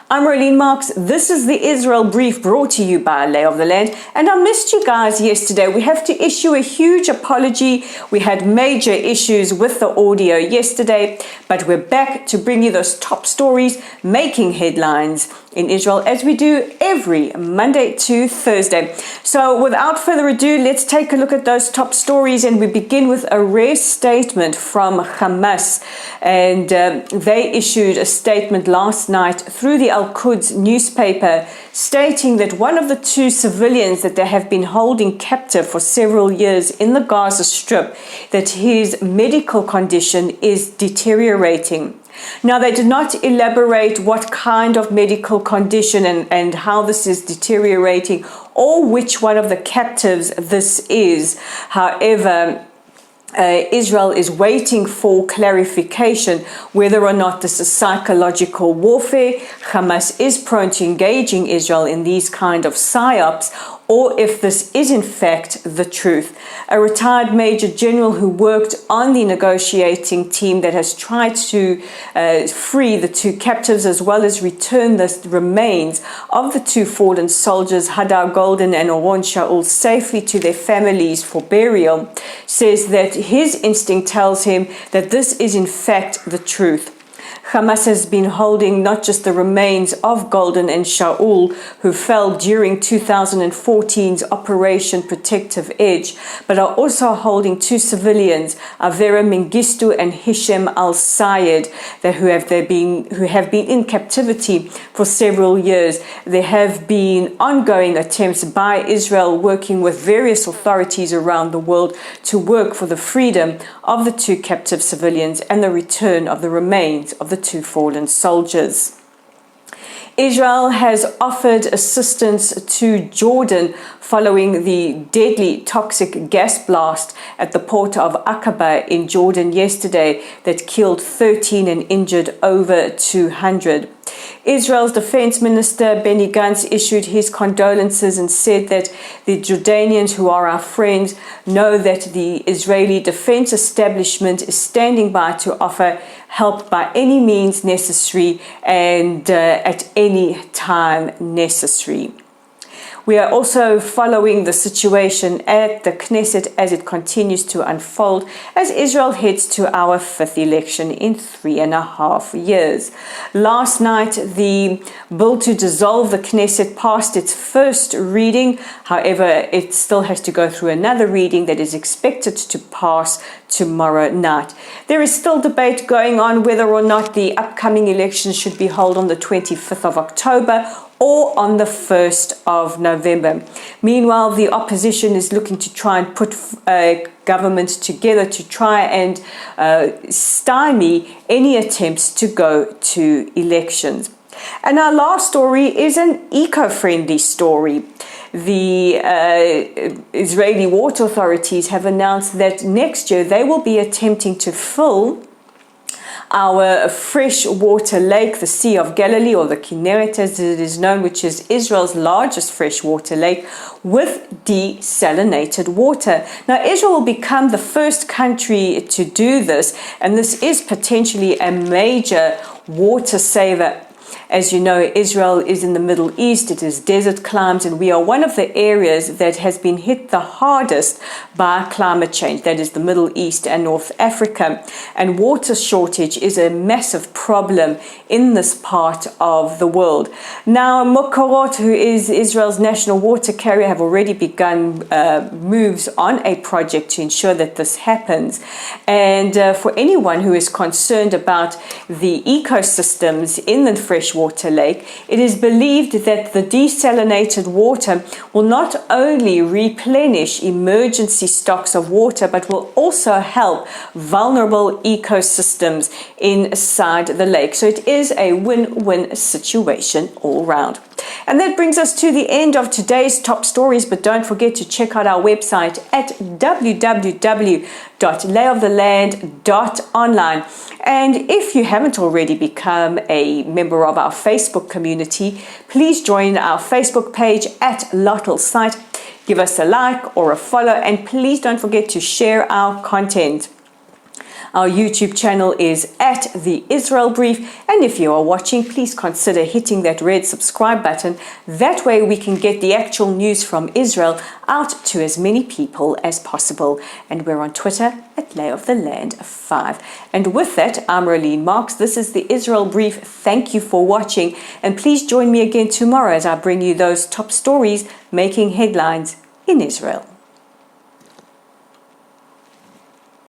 I'm Marks. This is the Israel Brief brought to you by Lay of the Land. And I missed you guys yesterday. We have to issue a huge apology. We had major issues with the audio yesterday, but we're back to bring you those top stories making headlines in Israel as we do every Monday to Thursday. So without further ado, let's take a look at those top stories, and we begin with a rare statement from Hamas. And they issued a statement last night through the Al-Quds newspaper stating that one of the two civilians that they have been holding captive for several years in the Gaza Strip, that his medical condition is deteriorating. Now, they did not elaborate what kind of medical condition and how this is deteriorating or which one of the captives this is. However, Israel is waiting for clarification whether or not this is psychological warfare. Hamas is prone to engaging Israel in these kind of psyops, or if this is in fact the truth. A retired Major General who worked on the negotiating team that has tried to free the two captives as well as return the remains of the two fallen soldiers, Hadar Golden and Oron Shaul, safely to their families for burial, says that his instinct tells him that this is in fact the truth. Hamas has been holding not just the remains of Golden and Shaul, who fell during 2014's Operation Protective Edge, but are also holding two civilians, Avera Mengistu and Hisham al-Sayed, who have been in captivity for several years. There have been ongoing attempts by Israel working with various authorities around the world to work for the freedom of the two captive civilians and the return of the remains of the two fallen soldiers. Israel has offered assistance to Jordan following the deadly toxic gas blast at the port of Aqaba in Jordan yesterday that killed 13 and injured over 200. Israel's Defense Minister Benny Gantz issued his condolences and said that the Jordanians, who are our friends, know that the Israeli defense establishment is standing by to offer help by any means necessary and at any time necessary. We are also following the situation at the Knesset as it continues to unfold as Israel heads to our fifth election in 3.5 years. Last night, the bill to dissolve the Knesset passed its first reading. However, it still has to go through another reading that is expected to pass tomorrow night. There is still debate going on whether or not the upcoming elections should be held on the 25th of October or on the 1st of November. Meanwhile, the opposition is looking to try and put government together to try and stymie any attempts to go to elections. And our last story is an eco-friendly story. The Israeli water authorities have announced that next year they will be attempting to fill our freshwater lake, the Sea of Galilee, or the Kinneret as it is known, which is Israel's largest freshwater lake, with desalinated water. Now, Israel will become the first country to do this, and this is potentially a major water saver. As you know, Israel is in the Middle East, it is desert climes, and we are one of the areas that has been hit the hardest by climate change, that is the Middle East and North Africa. And water shortage is a massive problem in this part of the world. Now, Mekorot, who is Israel's national water carrier, have already begun moves on a project to ensure that this happens. And for anyone who is concerned about the ecosystems in the freshwater lake, it is believed that the desalinated water will not only replenish emergency stocks of water, but will also help vulnerable ecosystems inside the lake. So it is a win-win situation all round. And that brings us to the end of today's top stories, but don't forget to check out our website at www.layoftheland.online. And if you haven't already become a member of our Facebook community, please join our Facebook page at Lottel Site. Give us a like or a follow, and please don't forget to share our content. Our YouTube channel is at The Israel Brief. And if you are watching, please consider hitting that red subscribe button. That way we can get the actual news from Israel out to as many people as possible. And we're on Twitter at Lay of the Land 5. And with that, I'm Rolene Marks. This is The Israel Brief. Thank you for watching. And please join me again tomorrow as I bring you those top stories making headlines in Israel.